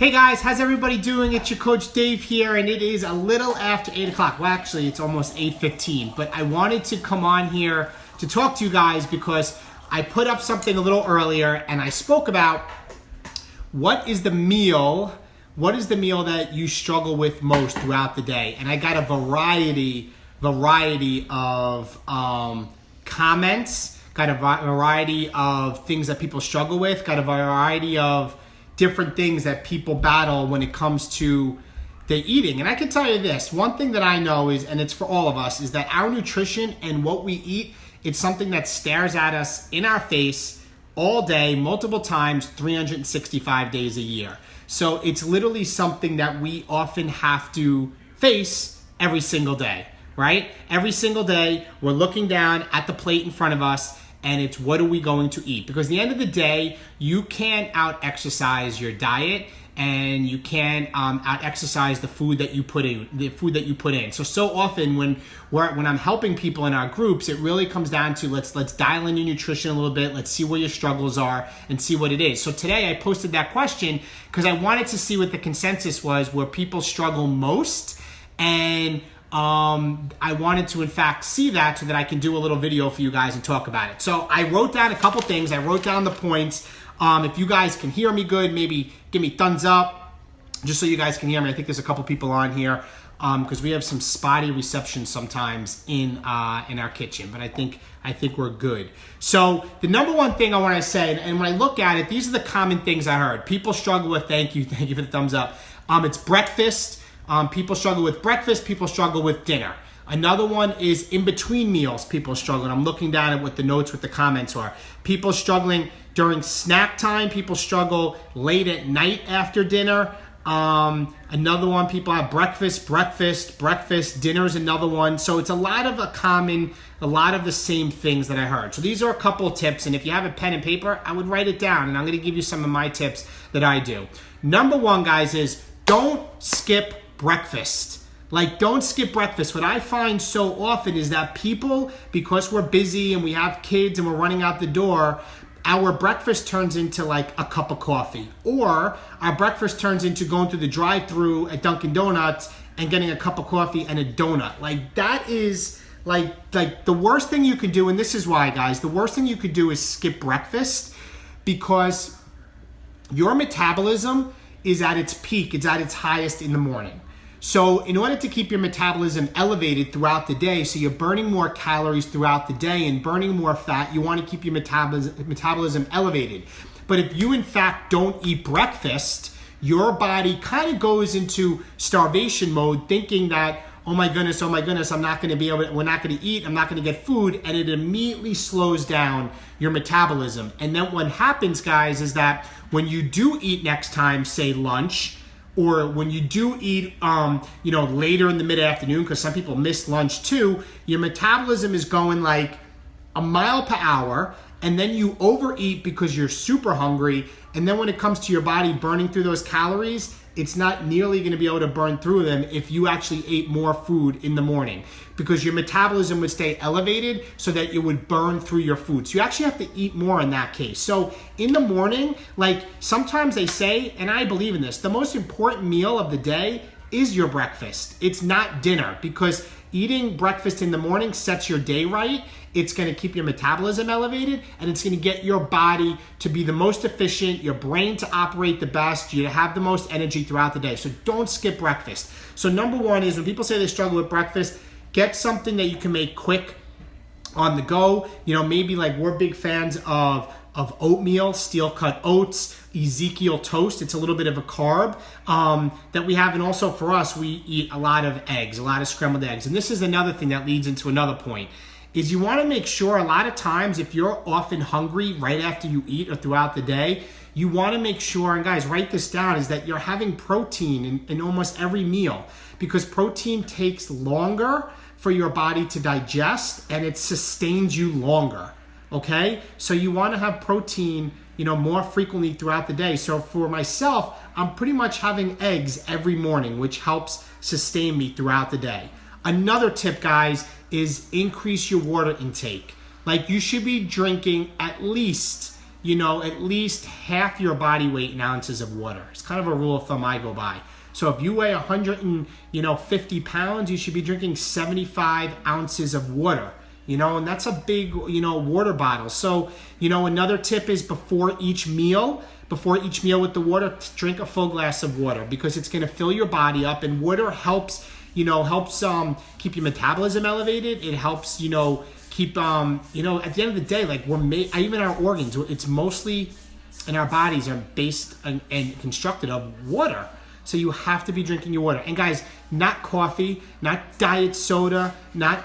Hey guys, how's everybody doing? It's your coach Dave here, and it is a little after 8 o'clock. Well, actually, it's almost 8:15, but I wanted to come on here to talk to you guys because I put up something a little earlier, and I spoke about what is the meal that you struggle with most throughout the day, and I got a variety of comments, got a variety of things that people struggle with, got a variety of different things that people battle when it comes to their eating. And I can tell you this, one thing that I know is, and it's for all of us, is that our nutrition and what we eat, it's something that stares at us in our face all day, multiple times, 365 days a year. So it's literally something that we often have to face every single day, right? Every single day, we're looking down at the plate in front of us, and it's what are we going to eat? Because at the end of the day, you can't out-exercise your diet, and you can't out-exercise the food that you put in. So often when I'm helping people in our groups, it really comes down to let's dial in your nutrition a little bit. Let's see where your struggles are and see what it is. So today I posted that question because I wanted to see what the consensus was, where people struggle most, and I wanted to in fact see that so that I can do a little video for you guys and talk about it. So I wrote down a couple things. I wrote down the points. If you guys can hear me good, maybe give me thumbs up just so you guys can hear me. I think there's a couple people on here because we have some spotty reception sometimes in our kitchen, but I think we're good. So the number one thing I want to say, and when I look at it, these are the common things I heard. People struggle with, thank you for the thumbs up. It's breakfast. People struggle with breakfast. People struggle with dinner. Another one is in between meals. People struggle. And I'm looking down at what the notes with the comments are. People struggling during snack time. People struggle late at night after dinner. Another one, people have breakfast. Dinner is another one. So it's a lot of the same things that I heard. So these are a couple of tips. And if you have a pen and paper, I would write it down. And I'm going to give you some of my tips that I do. Number one, guys, is don't skip breakfast. Don't skip breakfast. What I find so often is that people, because we're busy and we have kids and we're running out the door, our breakfast turns into like a cup of coffee, or our breakfast turns into going through the drive-through at Dunkin' Donuts and getting a cup of coffee and a donut. That is like the worst thing you could do. And this is why, guys, the worst thing you could do is skip breakfast, because your metabolism is at its peak. It's at its highest in the morning. So in order to keep your metabolism elevated throughout the day, so you're burning more calories throughout the day and burning more fat, you want to keep your metabolism elevated. But if you in fact don't eat breakfast, your body kind of goes into starvation mode, thinking that, oh my goodness, I'm not going to be able to, we're not going to eat, I'm not going to get food, and it immediately slows down your metabolism. And then what happens, guys, is that when you do eat next time, say lunch, or when you do eat, later in the mid-afternoon, because some people miss lunch too, your metabolism is going like a mile per hour, and then you overeat because you're super hungry, and then when it comes to your body burning through those calories, it's not nearly going to be able to burn through them if you actually ate more food in the morning, because your metabolism would stay elevated so that it would burn through your food. So you actually have to eat more in that case. So in the morning, sometimes they say, and I believe in this, the most important meal of the day is your breakfast. It's not dinner, because eating breakfast in the morning sets your day right. It's going to keep your metabolism elevated, and it's going to get your body to be the most efficient, your brain to operate the best, you to have the most energy throughout the day. So don't skip breakfast. So number one is, when people say they struggle with breakfast, get something that you can make quick on the go. Maybe we're big fans of oatmeal, steel cut oats, Ezekiel toast. It's a little bit of a carb that we have. And also for us, we eat a lot of eggs, a lot of scrambled eggs. And this is another thing that leads into another point, is you want to make sure, a lot of times if you're often hungry right after you eat or throughout the day, you want to make sure, and guys, write this down, is that you're having protein in almost every meal, because protein takes longer for your body to digest and it sustains you longer. Okay, so you want to have protein, more frequently throughout the day. So for myself, I'm pretty much having eggs every morning, which helps sustain me throughout the day. Another tip, guys, is increase your water intake. You should be drinking at least at least half your body weight in ounces of water. It's kind of a rule of thumb I go by. So if you weigh 150 pounds, you should be drinking 75 ounces of water. And that's a big, water bottle. So, another tip is before each meal with the water, drink a full glass of water, because it's going to fill your body up, and water helps keep your metabolism elevated. It helps, keep, at the end of the day, like we're made, even our organs, it's mostly, and our bodies are based and constructed of water. So you have to be drinking your water. And guys, not coffee, not diet soda, not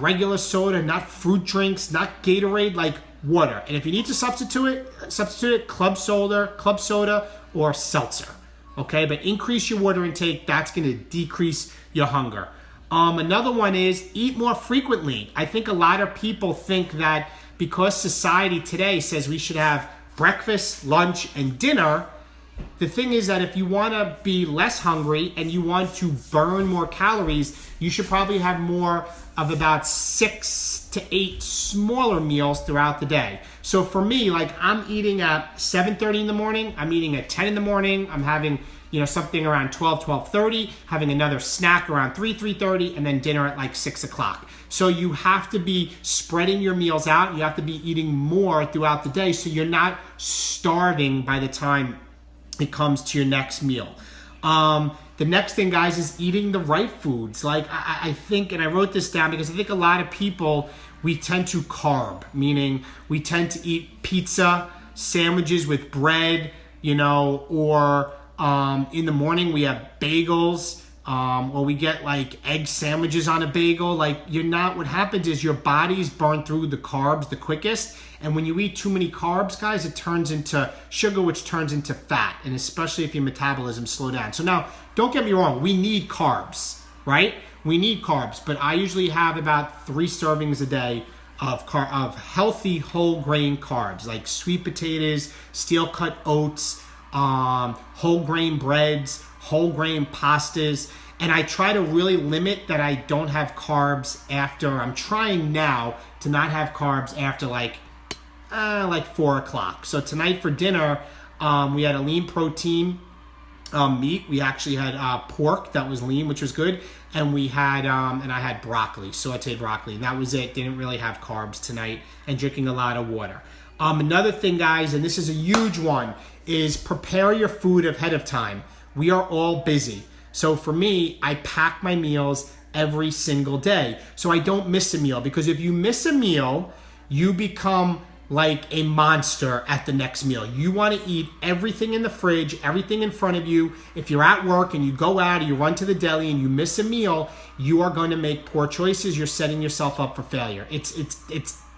regular soda, not fruit drinks, not Gatorade, like water. And if you need to substitute it, club soda or seltzer. Okay, but increase your water intake. That's going to decrease your hunger. Another one is eat more frequently. I think a lot of people think that because society today says we should have breakfast, lunch, and dinner, the thing is that if you want to be less hungry and you want to burn more calories, you should probably have more of about 6 to 8 smaller meals throughout the day. So for me, like I'm eating at 7:30 in the morning, I'm eating at 10 in the morning, I'm having something around 12:30, having another snack around 3:30, and then dinner at like 6 o'clock. So you have to be spreading your meals out. You have to be eating more throughout the day so you're not starving by the time it comes to your next meal. The next thing, guys, is eating the right foods. Like I think, and I wrote this down because I think a lot of people, we tend to carb, meaning we tend to eat pizza, sandwiches with bread, or in the morning we have bagels, or we get like egg sandwiches on a bagel. Like what happens is your body's burned through the carbs the quickest. And when you eat too many carbs, guys, it turns into sugar, which turns into fat. And especially if your metabolism slows down. So now, don't get me wrong, we need carbs, right? We need carbs, but I usually have about 3 servings a day of healthy whole grain carbs, like sweet potatoes, steel cut oats, whole grain breads, whole grain pastas. And I try to really limit that I don't have carbs after. I'm trying now to not have carbs after like 4 o'clock. So tonight for dinner, we had a lean protein meat. We actually had pork that was lean, which was good. And we had, and I had broccoli, sauteed broccoli. And that was it. Didn't really have carbs tonight, and drinking a lot of water. Another thing, guys, and this is a huge one, is prepare your food ahead of time. We are all busy. So for me, I pack my meals every single day so I don't miss a meal. Because if you miss a meal, you become like a monster at the next meal. You want to eat everything in the fridge, everything in front of you. If you're at work and you go out or you run to the deli and you miss a meal, you are going to make poor choices. You're setting yourself up for failure.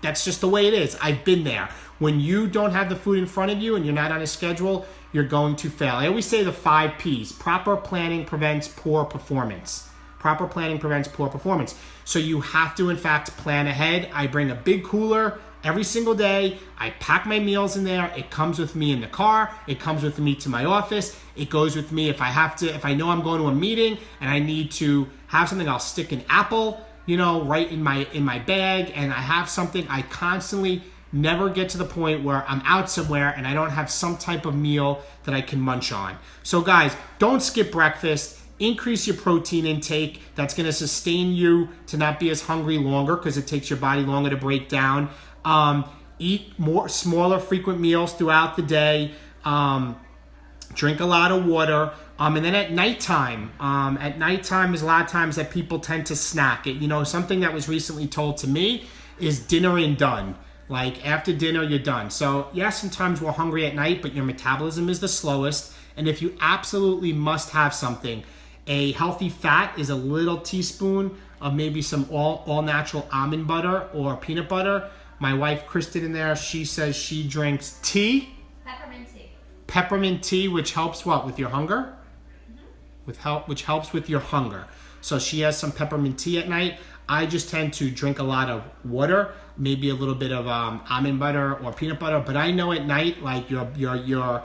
That's just the way it is. I've been there. When you don't have the food in front of you and you're not on a schedule, you're going to fail. I always say the 5 P's. Proper planning prevents poor performance. Proper planning prevents poor performance. So you have to, in fact, plan ahead. I bring a big cooler every single day. I pack my meals in there. It comes with me in the car. It comes with me to my office. It goes with me if I know I'm going to a meeting and I need to have something, I'll stick an apple, right in my bag, and I have something. I constantly never get to the point where I'm out somewhere and I don't have some type of meal that I can munch on. So guys, don't skip breakfast. Increase your protein intake. That's going to sustain you to not be as hungry longer, because it takes your body longer to break down. Eat more smaller, frequent meals throughout the day. Drink a lot of water. And then at nighttime is a lot of times that people tend to snack. Something that was recently told to me is dinner and done. Like after dinner, you're done. So yes, sometimes we're hungry at night, but your metabolism is the slowest. And if you absolutely must have something, a healthy fat is a little teaspoon of maybe some all natural almond butter or peanut butter. My wife, Kristen, in there, she says she drinks tea. Peppermint tea. Peppermint tea, which helps what? With your hunger? Mm-hmm. Which helps with your hunger. So she has some peppermint tea at night. I just tend to drink a lot of water, maybe a little bit of almond butter or peanut butter. But I know at night, like your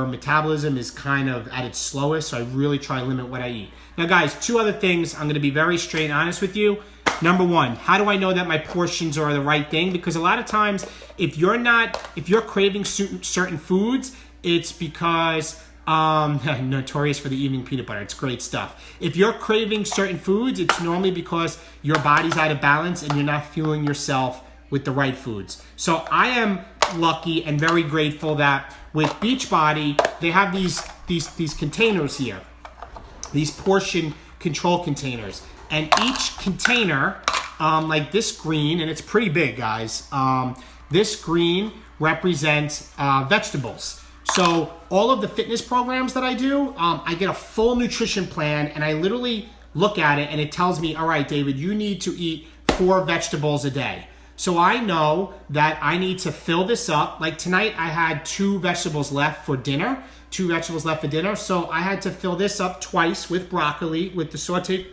metabolism is kind of at its slowest, so I really try to limit what I eat. Now, guys, 2 other things. I'm going to be very straight and honest with you. Number one, how do I know that my portions are the right thing? Because a lot of times, if you're craving certain foods, it's because notorious for the evening peanut butter. It's great stuff. If you're craving certain foods, it's normally because your body's out of balance and you're not fueling yourself with the right foods. So I am lucky and very grateful that with Beachbody, they have these containers here, these portion control containers. And each container, like this green, and it's pretty big, guys, this green represents vegetables. So all of the fitness programs that I do, I get a full nutrition plan, and I literally look at it and it tells me, all right, David, you need to eat 4 vegetables a day. So I know that I need to fill this up. Like tonight, I had 2 vegetables left for dinner, So I had to fill this up twice with broccoli, with the sauteed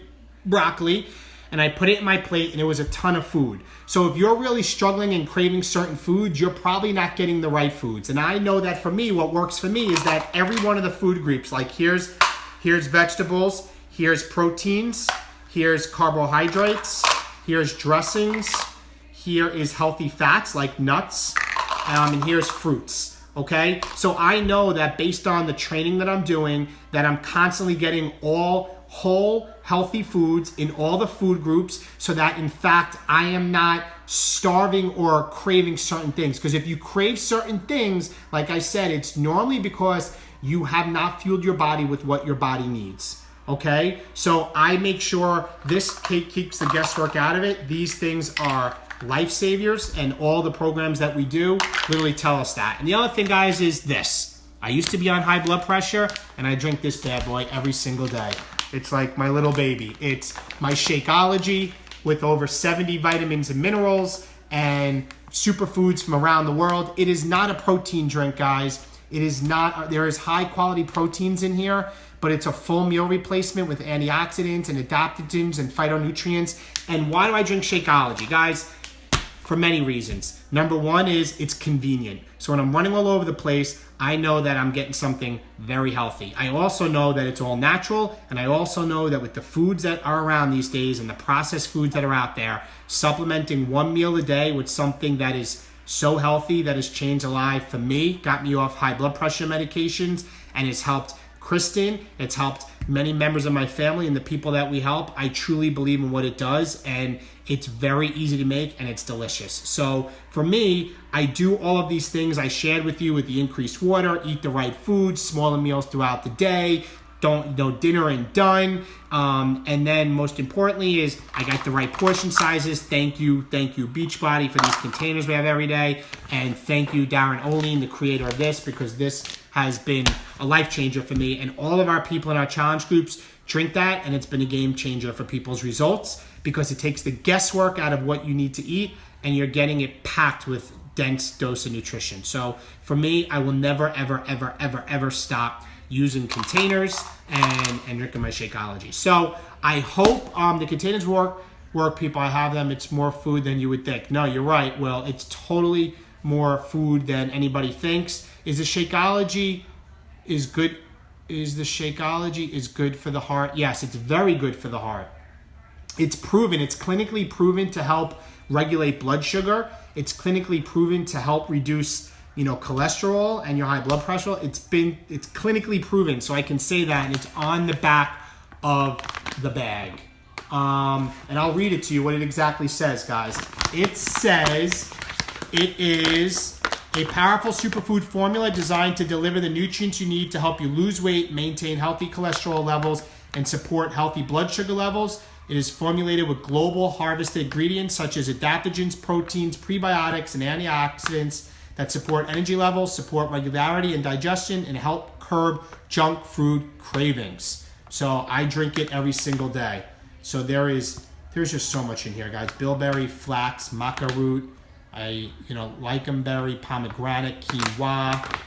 broccoli, and I put it in my plate, and it was a ton of food. So if you're really struggling and craving certain foods, you're probably not getting the right foods. And I know that for me, what works for me is that every one of the food groups, like here's vegetables, here's proteins, here's carbohydrates, here's dressings, here is healthy fats like nuts, and here's fruits. Okay, so I know that based on the training that I'm doing, that I'm constantly getting all whole, healthy foods in all the food groups, so that in fact, I am not starving or craving certain things. Because if you crave certain things, like I said, it's normally because you have not fueled your body with what your body needs. Okay, so I make sure this keeps the guesswork out of it. These things are life saviors, and all the programs that we do literally tell us that. And the other thing, guys, is this. I used to be on high blood pressure, and I drink this bad boy every single day. It's like my little baby. It's my Shakeology with over 70 vitamins and minerals and superfoods from around the world. It is not a protein drink, guys. It is not. There is high quality proteins in here, but it's a full meal replacement with antioxidants and adaptogens and phytonutrients. And why do I drink Shakeology, guys? For many reasons. Number one is it's convenient. So when I'm running all over the place, I know that I'm getting something very healthy. I also know that it's all natural, and I also know that with the foods that are around these days and the processed foods that are out there, supplementing 1 meal a day with something that is so healthy, that has changed a life for me, got me off high blood pressure medications, and it's helped Kristen, it's helped many members of my family and the people that we help. I truly believe in what it does, and it's very easy to make, and it's delicious. So for me, I do all of these things I shared with you with the increased water, eat the right food, smaller meals throughout the day, don't dinner and done. And then most importantly is I got the right portion sizes. Thank you Beachbody for these containers we have every day. And thank you Darren Oline, the creator of this, because this has been a life changer for me. And all of our people in our challenge groups drink that, and it's been a game changer for people's results, because it takes the guesswork out of what you need to eat, and you're getting it packed with dense dose of nutrition. So for me, I will never, ever, ever, ever, ever stop using containers and drinking my Shakeology. So I hope the containers work, people. I have them. It's more food than you would think. No, you're right. Well, it's totally more food than anybody thinks. Is the Shakeology good? Is the Shakeology is good for the heart? Yes, it's very good for the heart. It's proven. It's clinically proven to help regulate blood sugar. It's clinically proven to help reduce, cholesterol and your high blood pressure. It's clinically proven, so I can say that, and it's on the back of the bag. And I'll read it to you what it exactly says, guys. It says it is a powerful superfood formula designed to deliver the nutrients you need to help you lose weight, maintain healthy cholesterol levels, and support healthy blood sugar levels. It is formulated with global harvested ingredients such as adaptogens, proteins, prebiotics, and antioxidants that support energy levels, support regularity and digestion, and help curb junk food cravings. So I drink it every single day. So there's just so much in here, guys. Bilberry, flax, maca root, licum berry, pomegranate, quinoa,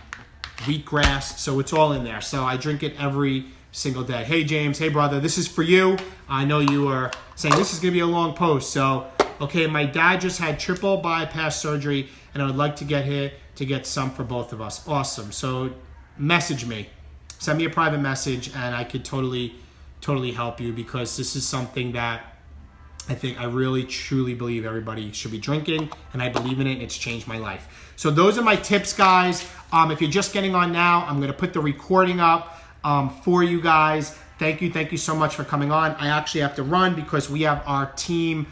wheatgrass. So it's all in there. So I drink it every single day. Hey James, hey brother, this is for you. I know you are saying this is gonna be a long post. So, okay, my dad just had triple bypass surgery, and I would like to get some for both of us. Awesome. So message me, send me a private message, and I could totally help you, because this is something that I really, truly believe everybody should be drinking, and I believe in it, and it's changed my life. So those are my tips, guys. If you're just getting on now, I'm going to put the recording up for you guys. Thank you so much for coming on. I actually have to run because we have our team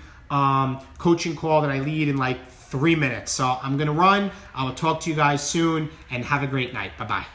coaching call that I lead in like 3 minutes. So I'm going to run. I will talk to you guys soon, and have a great night. Bye-bye.